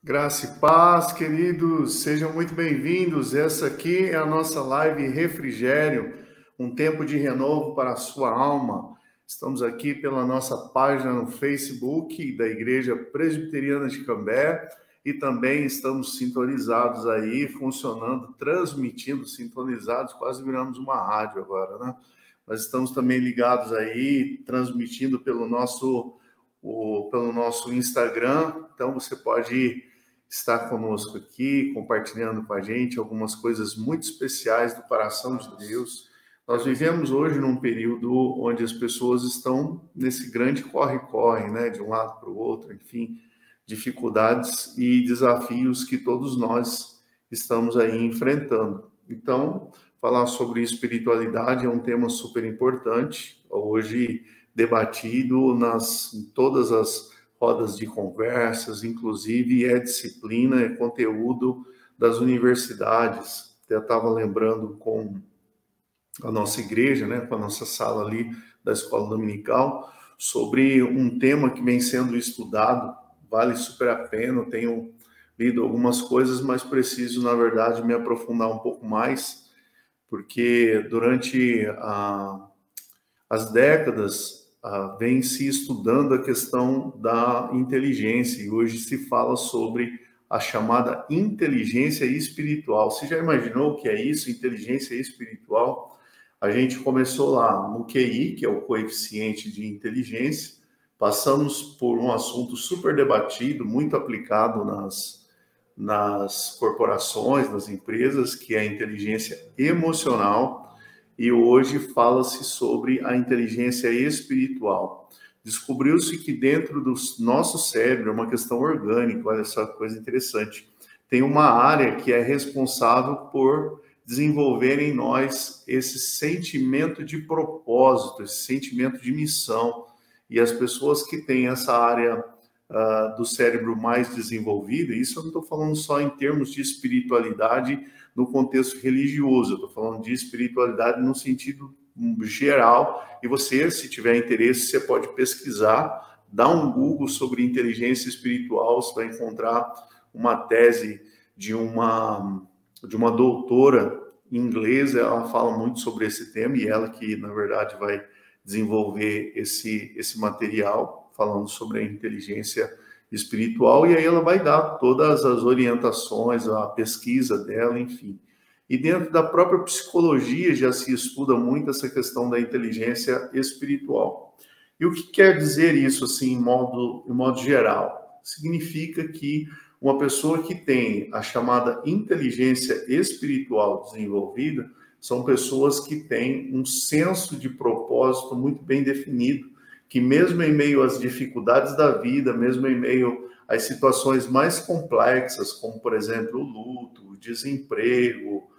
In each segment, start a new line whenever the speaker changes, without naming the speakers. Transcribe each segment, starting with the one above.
Graça e paz, queridos, sejam muito bem-vindos. Essa aqui é a nossa live Refrigério, um tempo de renovo para a sua alma. Estamos aqui pela nossa página no Facebook da Igreja Presbiteriana de Cambé e também estamos sintonizados aí, funcionando, transmitindo, sintonizados, quase viramos uma rádio agora, né? Mas estamos também ligados aí, transmitindo pelo nosso Instagram, então você pode estar conosco aqui, compartilhando com a gente algumas coisas muito especiais do coração de Deus. Nós vivemos hoje num período onde as pessoas estão nesse grande corre-corre, né, de um lado para o outro, enfim, dificuldades e desafios que todos nós estamos aí enfrentando. Então, falar sobre espiritualidade é um tema super importante, hoje debatido em todas as rodas de conversas, inclusive é disciplina, é conteúdo das universidades. Eu estava lembrando com a nossa igreja, né, com a nossa sala ali da escola dominical, sobre um tema que vem sendo estudado, vale super a pena, eu tenho lido algumas coisas, mas preciso, na verdade, me aprofundar um pouco mais, porque durante as décadas vem se estudando a questão da inteligência e hoje se fala sobre a chamada inteligência espiritual. Você já imaginou o que é isso, inteligência espiritual? A gente começou lá no QI, que é o coeficiente de inteligência, passamos por um assunto super debatido, muito aplicado nas corporações, nas empresas, que é a inteligência emocional, e hoje fala-se sobre a inteligência espiritual. Descobriu-se que dentro do nosso cérebro, é uma questão orgânica, olha só que coisa interessante, tem uma área que é responsável por desenvolver em nós esse sentimento de propósito, esse sentimento de missão. E as pessoas que têm essa área do cérebro mais desenvolvida, isso eu não estou falando só em termos de espiritualidade no contexto religioso, eu estou falando de espiritualidade no sentido geral, e você, se tiver interesse, você pode pesquisar, dar um Google sobre inteligência espiritual, você vai encontrar uma tese de uma doutora inglesa, ela fala muito sobre esse tema, e ela que, na verdade, vai desenvolver esse material, falando sobre a inteligência espiritual, e aí ela vai dar todas as orientações, a pesquisa dela, enfim. E dentro da própria psicologia já se estuda muito essa questão da inteligência espiritual. E o que quer dizer isso, assim, em modo geral? Significa que uma pessoa que tem a chamada inteligência espiritual desenvolvida são pessoas que têm um senso de propósito muito bem definido, que mesmo em meio às dificuldades da vida, mesmo em meio às situações mais complexas, como, por exemplo, o luto, o desemprego,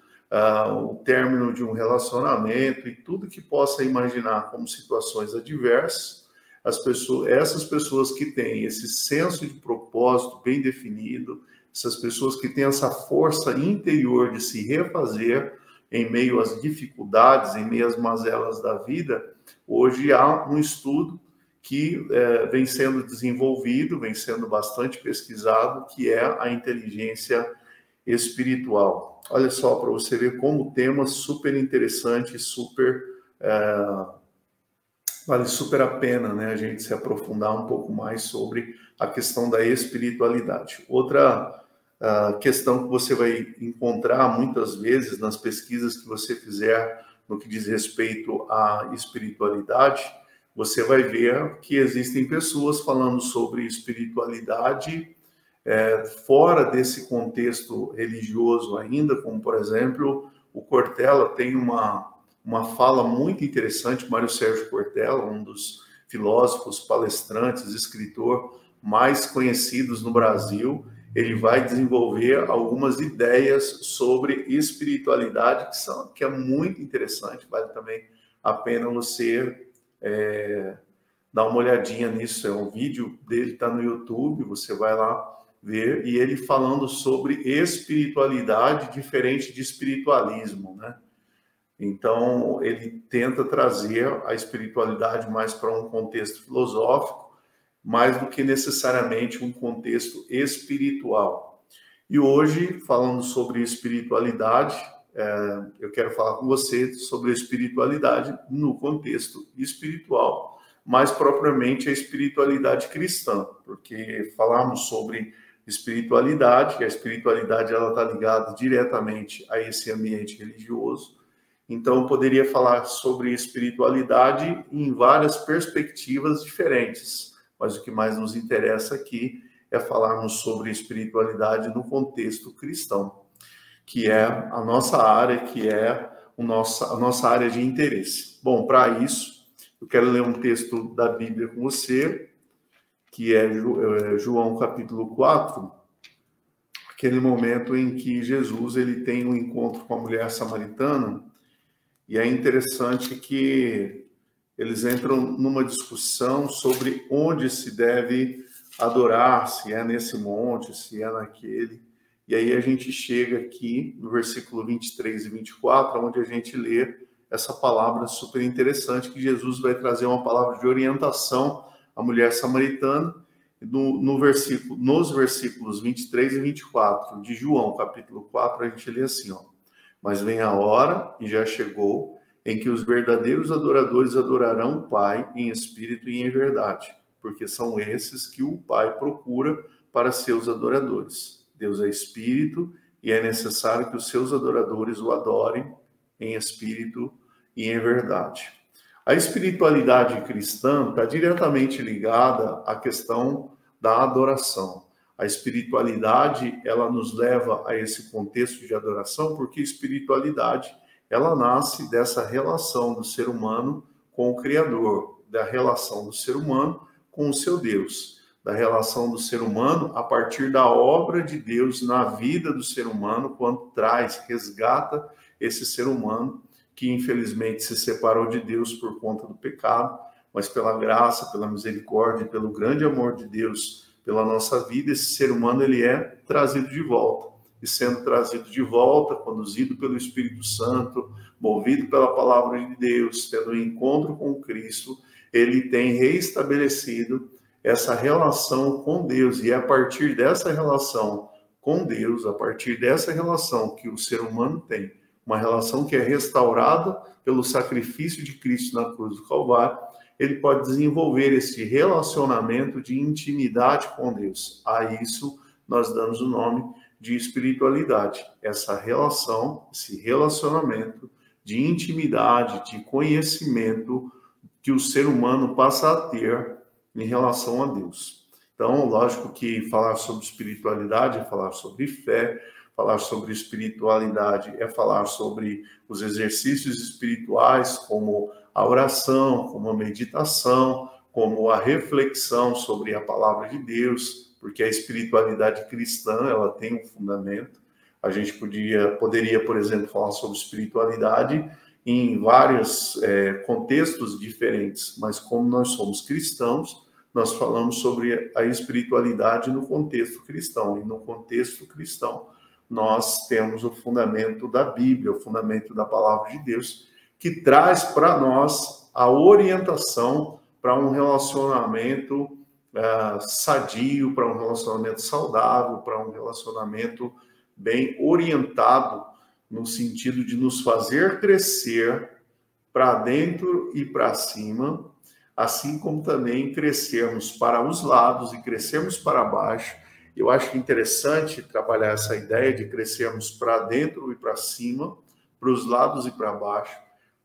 o término de um relacionamento e tudo que possa imaginar como situações adversas, essas pessoas que têm esse senso de propósito bem definido, essas pessoas que têm essa força interior de se refazer em meio às dificuldades, em meio às mazelas da vida, hoje há um estudo que vem sendo desenvolvido, vem sendo bastante pesquisado, que é a inteligência espiritual. Olha só, para você ver como o tema super interessante, vale super a pena, né, a gente se aprofundar um pouco mais sobre a questão da espiritualidade. Outra questão que você vai encontrar muitas vezes nas pesquisas que você fizer no que diz respeito à espiritualidade, você vai ver que existem pessoas falando sobre espiritualidade fora desse contexto religioso ainda, como, por exemplo, o Cortella tem uma fala muito interessante, Mário Sérgio Cortella, um dos filósofos, palestrantes, escritor mais conhecidos no Brasil. Ele vai desenvolver algumas ideias sobre espiritualidade que é muito interessante, vale também a pena você dar uma olhadinha nisso. É um vídeo dele, está no YouTube, você vai lá ver, e ele falando sobre espiritualidade diferente de espiritualismo, né? Então, ele tenta trazer a espiritualidade mais para um contexto filosófico, mais do que necessariamente um contexto espiritual. E hoje, falando sobre espiritualidade, eu quero falar com você sobre a espiritualidade no contexto espiritual, mais propriamente a espiritualidade cristã, porque falamos sobre espiritualidade, e a espiritualidade ela está ligada diretamente a esse ambiente religioso. Então, eu poderia falar sobre espiritualidade em várias perspectivas diferentes, mas o que mais nos interessa aqui é falarmos sobre espiritualidade no contexto cristão, que é a nossa área, que é a nossa área de interesse. Bom, para isso, eu quero ler um texto da Bíblia com você, que é João capítulo 4, aquele momento em que Jesus ele tem um encontro com a mulher samaritana, e é interessante que eles entram numa discussão sobre onde se deve adorar, se é nesse monte, se é naquele. E aí a gente chega aqui no versículo 23 e 24, onde a gente lê essa palavra super interessante, que Jesus vai trazer uma palavra de orientação à mulher samaritana. Nos versículos 23 e 24 de João, capítulo 4, a gente lê assim, ó: mas vem a hora, e já chegou, em que os verdadeiros adoradores adorarão o Pai em espírito e em verdade, porque são esses que o Pai procura para seus adoradores. Deus é espírito, e é necessário que os seus adoradores o adorem em espírito e em verdade. A espiritualidade cristã está diretamente ligada à questão da adoração. A espiritualidade, ela nos leva a esse contexto de adoração, porque espiritualidade, ela nasce dessa relação do ser humano com o Criador, da relação do ser humano com o seu Deus, da relação do ser humano a partir da obra de Deus na vida do ser humano, quando resgata esse ser humano que infelizmente se separou de Deus por conta do pecado, mas pela graça, pela misericórdia, pelo grande amor de Deus pela nossa vida, esse ser humano ele é trazido de volta. E sendo trazido de volta, conduzido pelo Espírito Santo, movido pela palavra de Deus, tendo um encontro com Cristo, ele tem reestabelecido essa relação com Deus. E é a partir dessa relação com Deus, a partir dessa relação que o ser humano tem, uma relação que é restaurada pelo sacrifício de Cristo na cruz do Calvário, ele pode desenvolver esse relacionamento de intimidade com Deus. A isso nós damos o nome de espiritualidade. Essa relação, esse relacionamento de intimidade, de conhecimento que o ser humano passa a ter em relação a Deus. Então, lógico que falar sobre espiritualidade é falar sobre fé, falar sobre espiritualidade é falar sobre os exercícios espirituais, como a oração, como a meditação, como a reflexão sobre a palavra de Deus, porque a espiritualidade cristã, ela tem um fundamento. A gente poderia, por exemplo, falar sobre espiritualidade em vários contextos diferentes, mas como nós somos cristãos, nós falamos sobre a espiritualidade no contexto cristão, e no contexto cristão nós temos o fundamento da Bíblia, o fundamento da palavra de Deus, que traz para nós a orientação para um relacionamento sadio, para um relacionamento saudável, para um relacionamento bem orientado, no sentido de nos fazer crescer para dentro e para cima, assim como também crescermos para os lados e crescermos para baixo. Eu acho interessante trabalhar essa ideia de crescermos para dentro e para cima, para os lados e para baixo,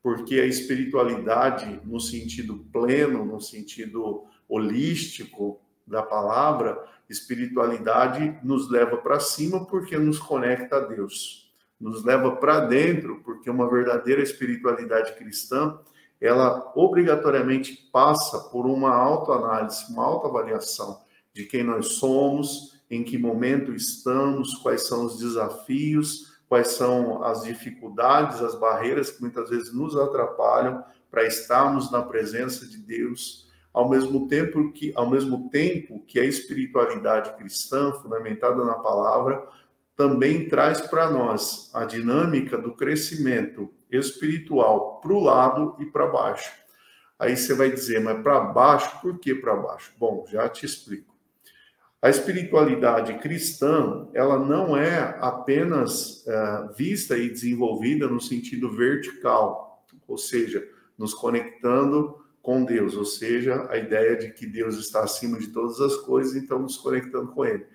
porque a espiritualidade, no sentido pleno, no sentido holístico da palavra, espiritualidade nos leva para cima porque nos conecta a Deus. Nos leva para dentro porque uma verdadeira espiritualidade cristã, ela obrigatoriamente passa por uma autoanálise, uma autoavaliação de quem nós somos, em que momento estamos, quais são os desafios, quais são as dificuldades, as barreiras que muitas vezes nos atrapalham para estarmos na presença de Deus, ao mesmo tempo que a espiritualidade cristã, fundamentada na palavra, também traz para nós a dinâmica do crescimento espiritual para o lado e para baixo. Aí você vai dizer, mas para baixo, por que para baixo? Bom, já te explico. A espiritualidade cristã, ela não é apenas vista e desenvolvida no sentido vertical, ou seja, nos conectando com Deus, ou seja, a ideia de que Deus está acima de todas as coisas, então nos conectando com Ele.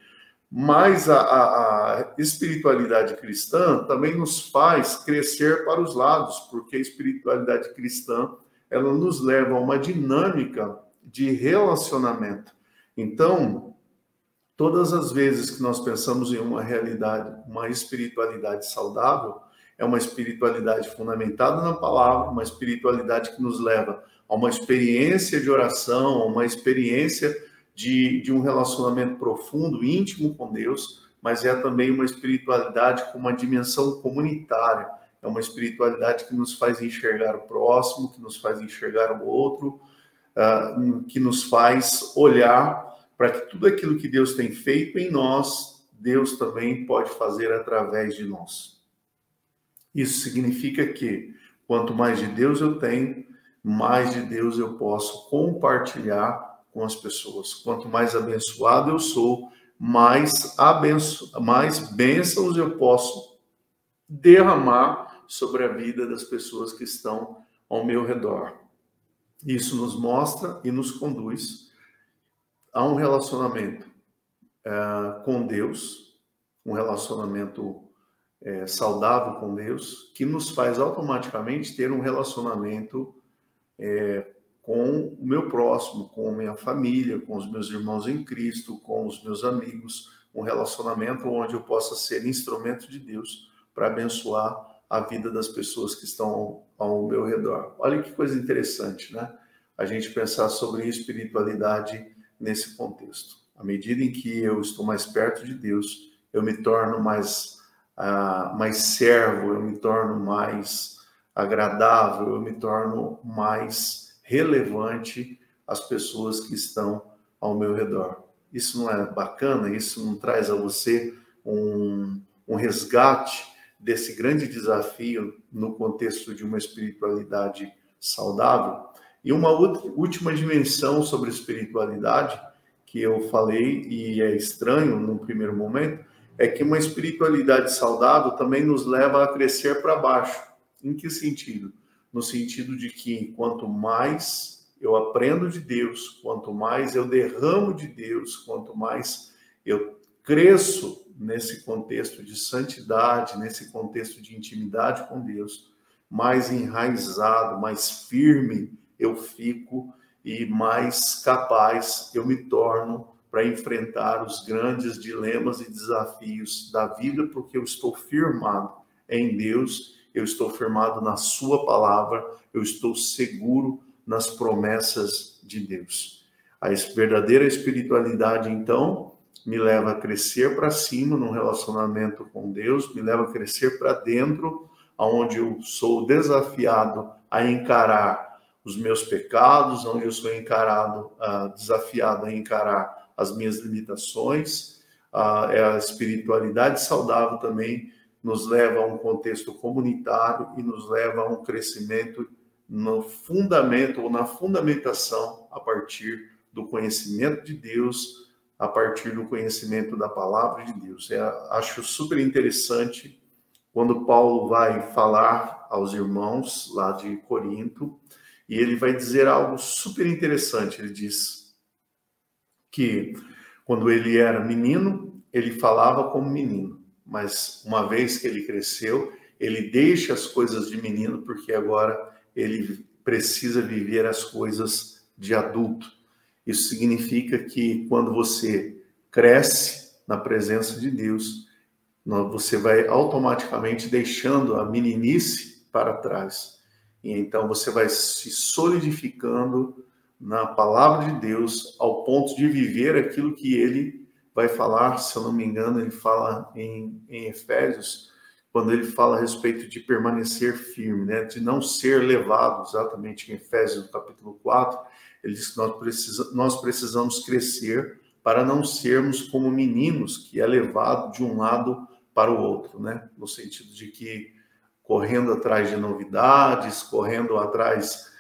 Mas a espiritualidade cristã também nos faz crescer para os lados, porque a espiritualidade cristã, ela nos leva a uma dinâmica de relacionamento. Então, todas as vezes que nós pensamos em uma realidade, uma espiritualidade saudável, é uma espiritualidade fundamentada na palavra, uma espiritualidade que nos leva a uma experiência de oração, a uma experiência de um relacionamento profundo, íntimo com Deus, mas é também uma espiritualidade com uma dimensão comunitária. É uma espiritualidade que nos faz enxergar o próximo, que nos faz enxergar o outro, que nos faz olhar para que tudo aquilo que Deus tem feito em nós, Deus também pode fazer através de nós. Isso significa que, quanto mais de Deus eu tenho, mais de Deus eu posso compartilhar com as pessoas. Quanto mais abençoado eu sou, mais bênçãos eu posso derramar sobre a vida das pessoas que estão ao meu redor. Isso nos mostra e nos conduz a um relacionamento com Deus, um relacionamento saudável com Deus, que nos faz automaticamente ter um relacionamento com o meu próximo, com a minha família, com os meus irmãos em Cristo, com os meus amigos, um relacionamento onde eu possa ser instrumento de Deus para abençoar a vida das pessoas que estão ao meu redor. Olha que coisa interessante, né? A gente pensar sobre espiritualidade nesse contexto. À medida em que eu estou mais perto de Deus, eu me torno mais servo, eu me torno mais agradável, eu me torno mais relevante às pessoas que estão ao meu redor. Isso não é bacana? Isso não traz a você um resgate desse grande desafio no contexto de uma espiritualidade saudável? E uma última dimensão sobre espiritualidade que eu falei, e é estranho no primeiro momento, é que uma espiritualidade saudável também nos leva a crescer para baixo. Em que sentido? No sentido de que quanto mais eu aprendo de Deus, quanto mais eu derramo de Deus, quanto mais eu cresço nesse contexto de santidade, nesse contexto de intimidade com Deus, mais enraizado, mais firme eu fico e mais capaz eu me torno para enfrentar os grandes dilemas e desafios da vida, porque eu estou firmado em Deus, eu estou firmado na sua palavra, eu estou seguro nas promessas de Deus. A verdadeira espiritualidade, então, me leva a crescer para cima num relacionamento com Deus, me leva a crescer para dentro, onde eu sou desafiado a encarar os meus pecados, onde eu sou desafiado a encarar as minhas limitações. A espiritualidade saudável também nos leva a um contexto comunitário e nos leva a um crescimento no fundamento ou na fundamentação a partir do conhecimento de Deus, a partir do conhecimento da palavra de Deus. Acho super interessante quando Paulo vai falar aos irmãos lá de Corinto, e ele vai dizer algo super interessante. Ele diz que quando ele era menino, ele falava como menino, mas uma vez que ele cresceu, ele deixa as coisas de menino, porque agora ele precisa viver as coisas de adulto. Isso significa que quando você cresce na presença de Deus, você vai automaticamente deixando a meninice para trás. E então você vai se solidificando na palavra de Deus ao ponto de viver aquilo que ele vai falar. Se eu não me engano, ele fala em Efésios, quando ele fala a respeito de permanecer firme, né? De não ser levado, exatamente em Efésios, no capítulo 4, ele diz que nós precisamos crescer para não sermos como meninos, que é levado de um lado para o outro, né? No sentido de que correndo atrás de novidades, correndo atrás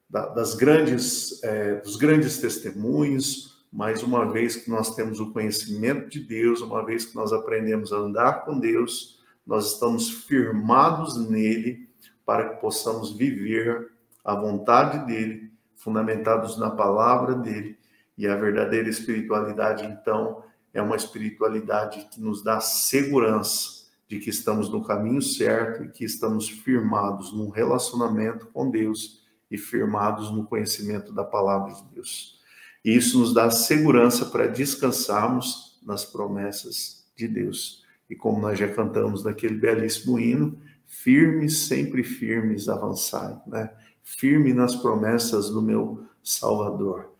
dos grandes testemunhos, mas uma vez que nós temos o conhecimento de Deus, uma vez que nós aprendemos a andar com Deus, nós estamos firmados nele para que possamos viver a vontade dele, fundamentados na palavra dele. E a verdadeira espiritualidade, então, é uma espiritualidade que nos dá segurança de que estamos no caminho certo e que estamos firmados num relacionamento com Deus e firmados no conhecimento da palavra de Deus. E isso nos dá segurança para descansarmos nas promessas de Deus. E como nós já cantamos naquele belíssimo hino, firmes, sempre firmes, avançai, né? Firme nas promessas do meu Salvador.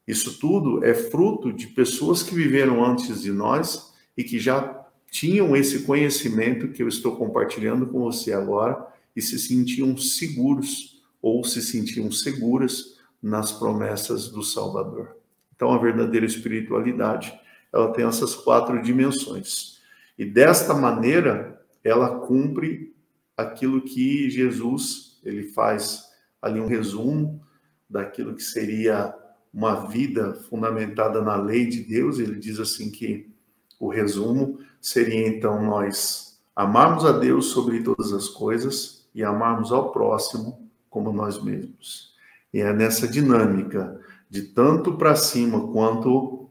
Isso tudo é fruto de pessoas que viveram antes de nós e que já tinham esse conhecimento que eu estou compartilhando com você agora e se sentiam seguros ou se sentiam seguras nas promessas do Salvador. Então, a verdadeira espiritualidade, ela tem essas 4 dimensões. E desta maneira, ela cumpre aquilo que Jesus, ele faz ali um resumo daquilo que seria uma vida fundamentada na lei de Deus. Ele diz assim que o resumo seria, então, nós amarmos a Deus sobre todas as coisas e amarmos ao próximo como nós mesmos. E é nessa dinâmica de tanto para cima quanto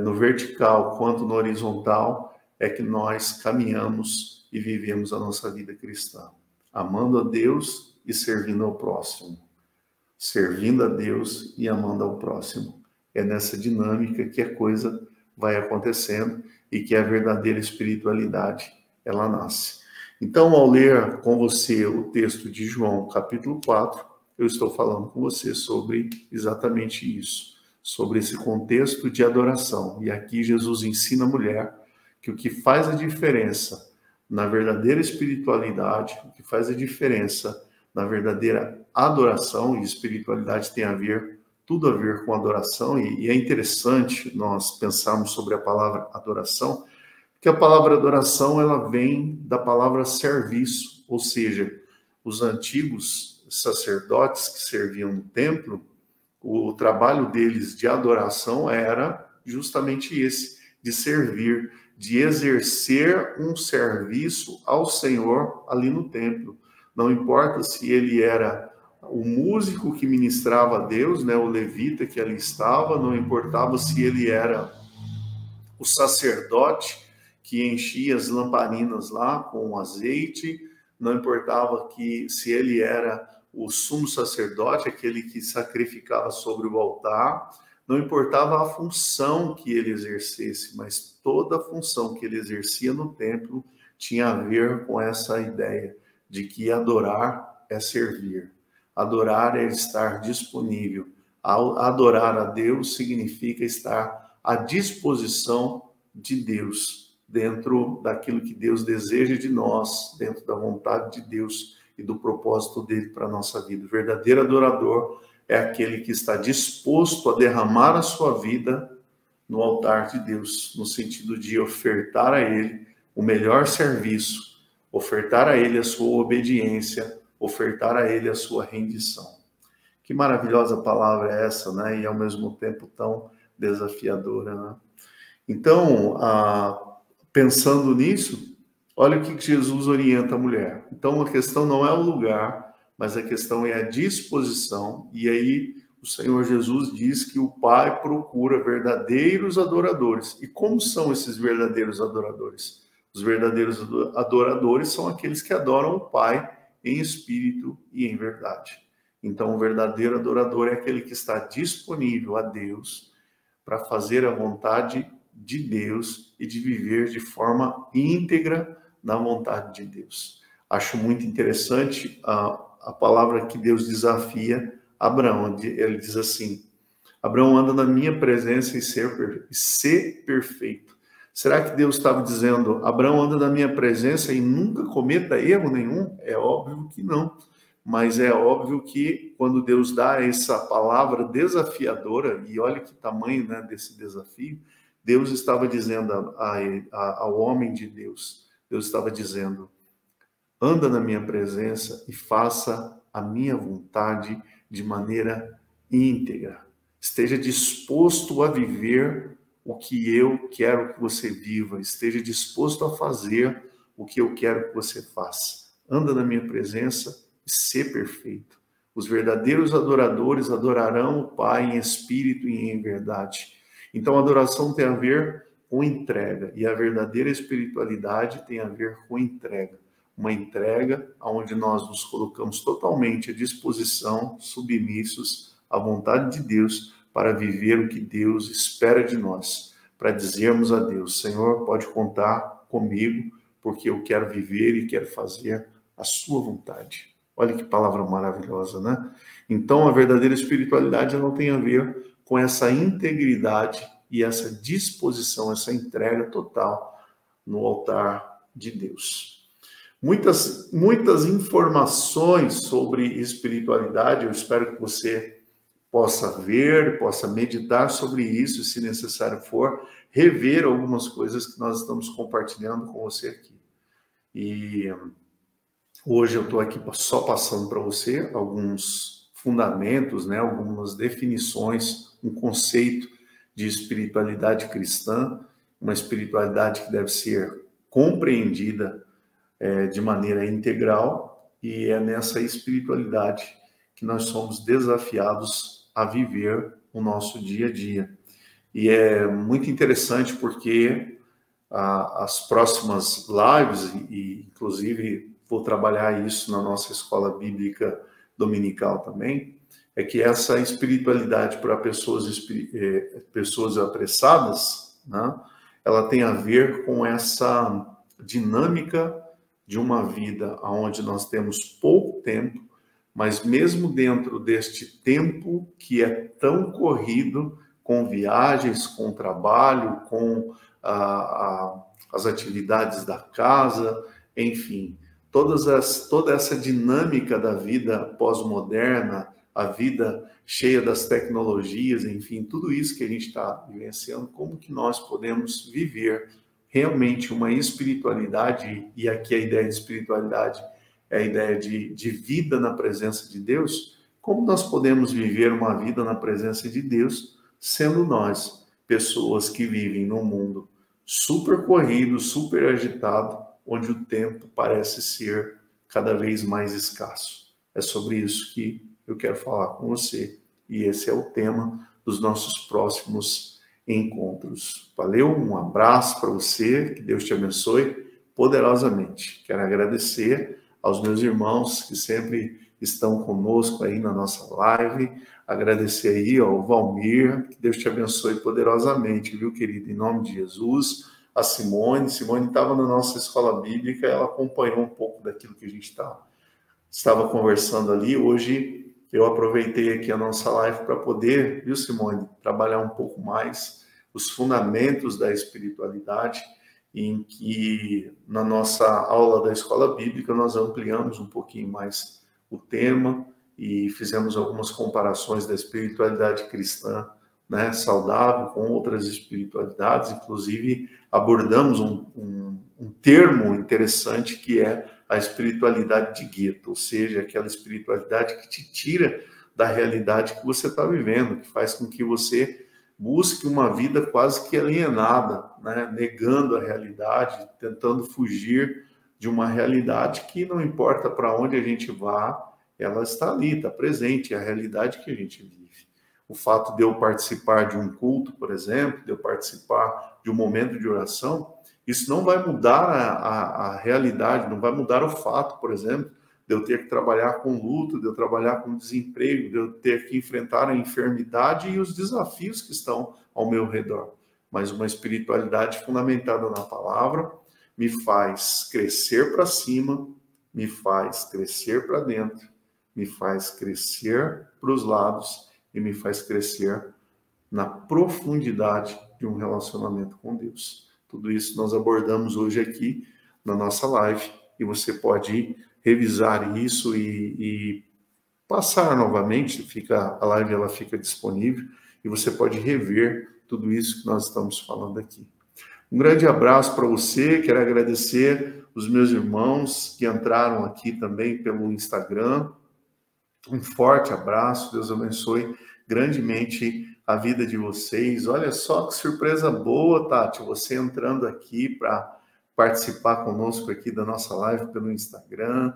no vertical, quanto no horizontal, é que nós caminhamos e vivemos a nossa vida cristã. Amando a Deus e servindo ao próximo. Servindo a Deus e amando ao próximo. É nessa dinâmica que a coisa vai acontecendo e que a verdadeira espiritualidade, ela nasce. Então, ao ler com você o texto de João, capítulo 4, eu estou falando com você sobre exatamente isso, sobre esse contexto de adoração. E aqui Jesus ensina a mulher que o que faz a diferença na verdadeira espiritualidade, o que faz a diferença na verdadeira adoração, e espiritualidade tem tudo a ver com adoração, e é interessante nós pensarmos sobre a palavra adoração, porque a palavra adoração, ela vem da palavra serviço, ou seja, os antigos sacerdotes que serviam no templo, o trabalho deles de adoração era justamente esse, de servir, de exercer um serviço ao Senhor ali no templo. Não importa se ele era o músico que ministrava a Deus, né, o levita que ali estava, não importava se ele era o sacerdote que enchia as lamparinas lá com azeite, não importava se ele era o sumo sacerdote, aquele que sacrificava sobre o altar, não importava a função que ele exercesse, mas toda a função que ele exercia no templo tinha a ver com essa ideia de que adorar é servir, adorar é estar disponível. Adorar a Deus significa estar à disposição de Deus, dentro daquilo que Deus deseja de nós, dentro da vontade de Deus e do propósito dele para a nossa vida. O verdadeiro adorador é aquele que está disposto a derramar a sua vida no altar de Deus, no sentido de ofertar a ele o melhor serviço, ofertar a ele a sua obediência, ofertar a ele a sua rendição. Que maravilhosa palavra é essa, né? E ao mesmo tempo tão desafiadora, né? Então, pensando nisso, olha o que Jesus orienta a mulher. Então, a questão não é o lugar, mas a questão é a disposição. E aí, o Senhor Jesus diz que o Pai procura verdadeiros adoradores. E como são esses verdadeiros adoradores? Os verdadeiros adoradores são aqueles que adoram o Pai em espírito e em verdade. Então, o verdadeiro adorador é aquele que está disponível a Deus para fazer a vontade de Deus e de viver de forma íntegra na vontade de Deus. Acho muito interessante a palavra que Deus desafia Abraão. Ele diz assim: Abraão, anda na minha presença e ser perfeito. Será que Deus estava dizendo, Abraão, anda na minha presença e nunca cometa erro nenhum? É óbvio que não. Mas é óbvio que quando Deus dá essa palavra desafiadora, e olha que tamanho, né, desse desafio, Deus estava dizendo ao homem de Deus, Deus estava dizendo, anda na minha presença e faça a minha vontade de maneira íntegra. Esteja disposto a viver o que eu quero que você viva, esteja disposto a fazer o que eu quero que você faça. Anda na minha presença e ser perfeito. Os verdadeiros adoradores adorarão o Pai em espírito e em verdade. Então, a adoração tem a ver com entrega, e a verdadeira espiritualidade tem a ver com entrega. Uma entrega onde nós nos colocamos totalmente à disposição, submissos à vontade de Deus, para viver o que Deus espera de nós, para dizermos a Deus: Senhor, pode contar comigo, porque eu quero viver e quero fazer a sua vontade. Olha que palavra maravilhosa, né? Então, a verdadeira espiritualidade não tem a ver com essa integridade e essa disposição, essa entrega total no altar de Deus. Muitas informações sobre espiritualidade, eu espero que você possa ver, possa meditar sobre isso, se necessário for, rever algumas coisas que nós estamos compartilhando com você aqui. E hoje eu estou aqui só passando para você alguns fundamentos, né, algumas definições, um conceito de espiritualidade cristã, uma espiritualidade que deve ser compreendida de maneira integral, e é nessa espiritualidade que nós somos desafiados a viver o nosso dia a dia. E é muito interessante porque as próximas lives, e inclusive vou trabalhar isso na nossa escola bíblica dominical também, é que essa espiritualidade para pessoas apressadas, né, ela tem a ver com essa dinâmica de uma vida onde nós temos pouco tempo, mas mesmo dentro deste tempo que é tão corrido, com viagens, com trabalho, com as atividades da casa, enfim, toda essa dinâmica da vida pós-moderna, a vida cheia das tecnologias, enfim, tudo isso que a gente está vivenciando, como que nós podemos viver realmente uma espiritualidade, e aqui a ideia de espiritualidade é a ideia de vida na presença de Deus, como nós podemos viver uma vida na presença de Deus, sendo nós pessoas que vivem num mundo super corrido, super agitado, onde o tempo parece ser cada vez mais escasso. É sobre isso que eu quero falar com você, e esse é o tema dos nossos próximos encontros. Valeu, um abraço para você, que Deus te abençoe poderosamente. Quero agradecer aos meus irmãos que sempre estão conosco aí na nossa live, agradecer aí ao Valmir, que Deus te abençoe poderosamente, viu, querido, em nome de Jesus. A Simone estava na nossa escola bíblica, ela acompanhou um pouco daquilo que a gente estava conversando ali. Hoje eu aproveitei aqui a nossa live para poder, viu, Simone, trabalhar um pouco mais os fundamentos da espiritualidade, em que na nossa aula da escola bíblica nós ampliamos um pouquinho mais o tema e fizemos algumas comparações da espiritualidade cristã, né, saudável, com outras espiritualidades, inclusive abordamos um termo interessante que é a espiritualidade de gueto, ou seja, aquela espiritualidade que te tira da realidade que você está vivendo, que faz com que você busque uma vida quase que alienada, né? Negando a realidade, tentando fugir de uma realidade que não importa para onde a gente vá, ela está ali, está presente, é a realidade que a gente vive. O fato de eu participar de um culto, por exemplo, de eu participar de um momento de oração, isso não vai mudar a realidade, não vai mudar o fato, por exemplo, de eu ter que trabalhar com luto, de eu trabalhar com desemprego, de eu ter que enfrentar a enfermidade e os desafios que estão ao meu redor. Mas uma espiritualidade fundamentada na palavra me faz crescer para cima, me faz crescer para dentro, me faz crescer para os lados e me faz crescer na profundidade de um relacionamento com Deus. Tudo isso nós abordamos hoje aqui na nossa live, e você pode revisar isso e passar novamente, a live ela fica disponível, e você pode rever tudo isso que nós estamos falando aqui. Um grande abraço para você, quero agradecer os meus irmãos que entraram aqui também pelo Instagram. Um forte abraço, Deus abençoe grandemente a vida de vocês. Olha só que surpresa boa, Tati, você entrando aqui para participar conosco aqui da nossa live pelo Instagram.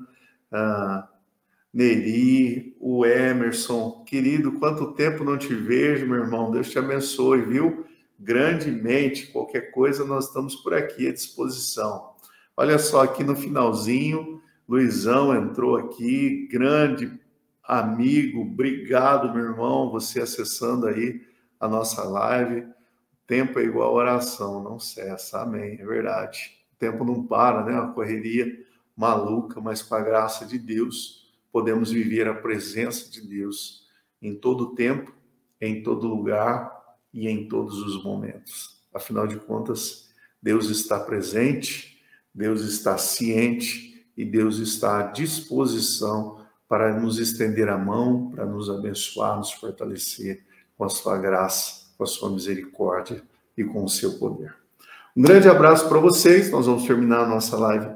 Neri, o Emerson, querido, quanto tempo não te vejo, meu irmão, Deus te abençoe, viu? Grandemente, qualquer coisa nós estamos por aqui à disposição. Olha só, aqui no finalzinho, Luizão entrou aqui, grande amigo, obrigado, meu irmão, você acessando aí a nossa live. Tempo é igual oração, não cessa, amém, é verdade. O tempo não para, né? Uma correria maluca, mas com a graça de Deus, podemos viver a presença de Deus em todo tempo, em todo lugar e em todos os momentos. Afinal de contas, Deus está presente, Deus está ciente e Deus está à disposição para nos estender a mão, para nos abençoar, nos fortalecer com a sua graça, com a sua misericórdia e com o seu poder. Um grande abraço para vocês. Nós vamos terminar a nossa live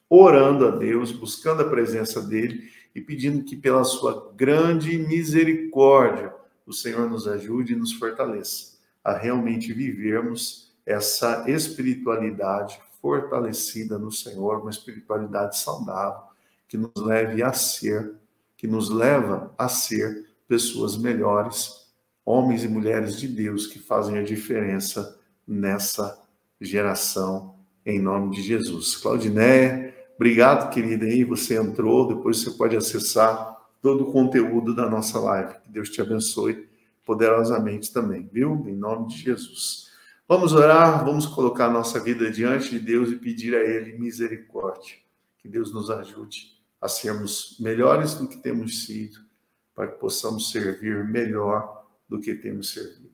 orando a Deus, buscando a presença dele e pedindo que pela sua grande misericórdia o Senhor nos ajude e nos fortaleça a realmente vivermos essa espiritualidade fortalecida no Senhor, uma espiritualidade saudável que nos leve a ser, que nos leva a ser pessoas melhores, homens e mulheres de Deus que fazem a diferença nessa geração, em nome de Jesus. Claudinéia, obrigado, querida, aí você entrou, depois você pode acessar todo o conteúdo da nossa live. Que Deus te abençoe poderosamente também, viu? Em nome de Jesus. Vamos orar, vamos colocar a nossa vida diante de Deus e pedir a Ele misericórdia. Que Deus nos ajude a sermos melhores do que temos sido, para que possamos servir melhor do que temos servido.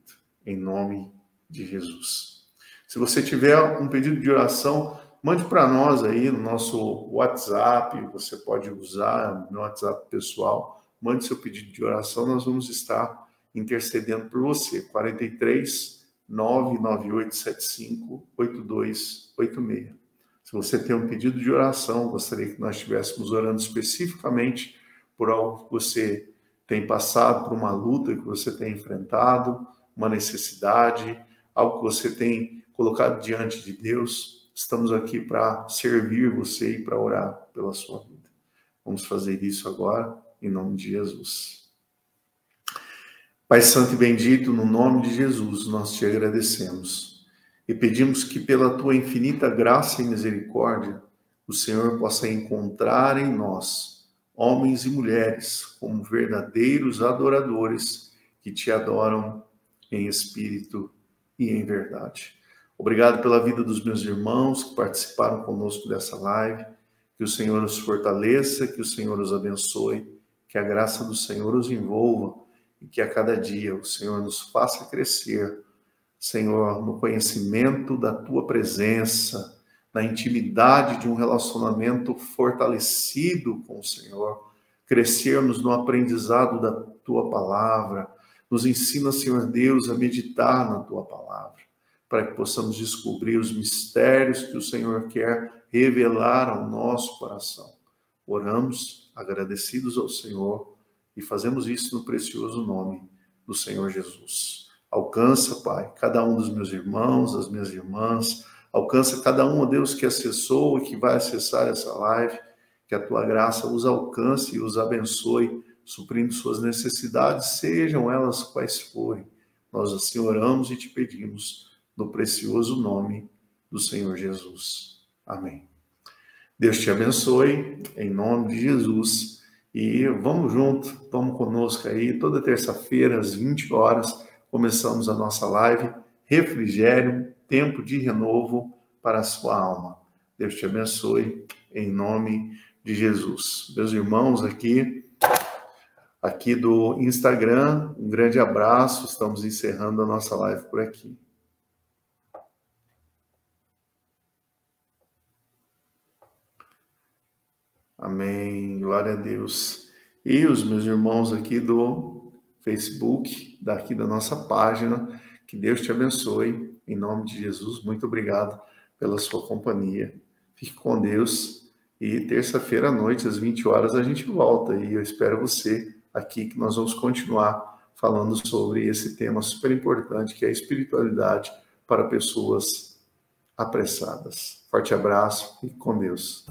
Em nome de Jesus. Se você tiver um pedido de oração, mande para nós aí no nosso WhatsApp, você pode usar meu WhatsApp pessoal, mande seu pedido de oração, nós vamos estar intercedendo por você. 43 99875 8286. Se você tem um pedido de oração, gostaria que nós estivéssemos orando especificamente por algo que você tem passado, por uma luta que você tem enfrentado, uma necessidade, algo que você tem colocado diante de Deus, estamos aqui para servir você e para orar pela sua vida. Vamos fazer isso agora, em nome de Jesus. Pai Santo e bendito, no nome de Jesus, nós te agradecemos e pedimos que pela tua infinita graça e misericórdia, o Senhor possa encontrar em nós, homens e mulheres, como verdadeiros adoradores que te adoram em espírito e em verdade. Obrigado pela vida dos meus irmãos que participaram conosco dessa live, que o Senhor os fortaleça, que o Senhor os abençoe, que a graça do Senhor os envolva e que a cada dia o Senhor nos faça crescer, Senhor, no conhecimento da tua presença, na intimidade de um relacionamento fortalecido com o Senhor, crescermos no aprendizado da tua palavra. Nos ensina, Senhor Deus, a meditar na tua palavra, para que possamos descobrir os mistérios que o Senhor quer revelar ao nosso coração. Oramos, agradecidos ao Senhor, e fazemos isso no precioso nome do Senhor Jesus. Alcança, Pai, cada um dos meus irmãos, das minhas irmãs, alcança cada um, ó Deus, que acessou e que vai acessar essa live, que a tua graça os alcance e os abençoe, suprindo suas necessidades, sejam elas quais forem. Nós assim oramos e te pedimos, no precioso nome do Senhor Jesus. Amém. Deus te abençoe, em nome de Jesus. E vamos junto, vamos conosco aí, toda terça-feira, às 20 horas, começamos a nossa live, Refrigério, Tempo de Renovo para a sua alma. Deus te abençoe, em nome de Jesus. Meus irmãos aqui do Instagram, um grande abraço, estamos encerrando a nossa live por aqui. Amém, glória a Deus. E os meus irmãos aqui do Facebook, daqui da nossa página, que Deus te abençoe em nome de Jesus. Muito obrigado pela sua companhia. Fique com Deus. E terça-feira à noite, às 20 horas, a gente volta. E eu espero você aqui, que nós vamos continuar falando sobre esse tema super importante, que é a espiritualidade para pessoas apressadas. Forte abraço e com Deus.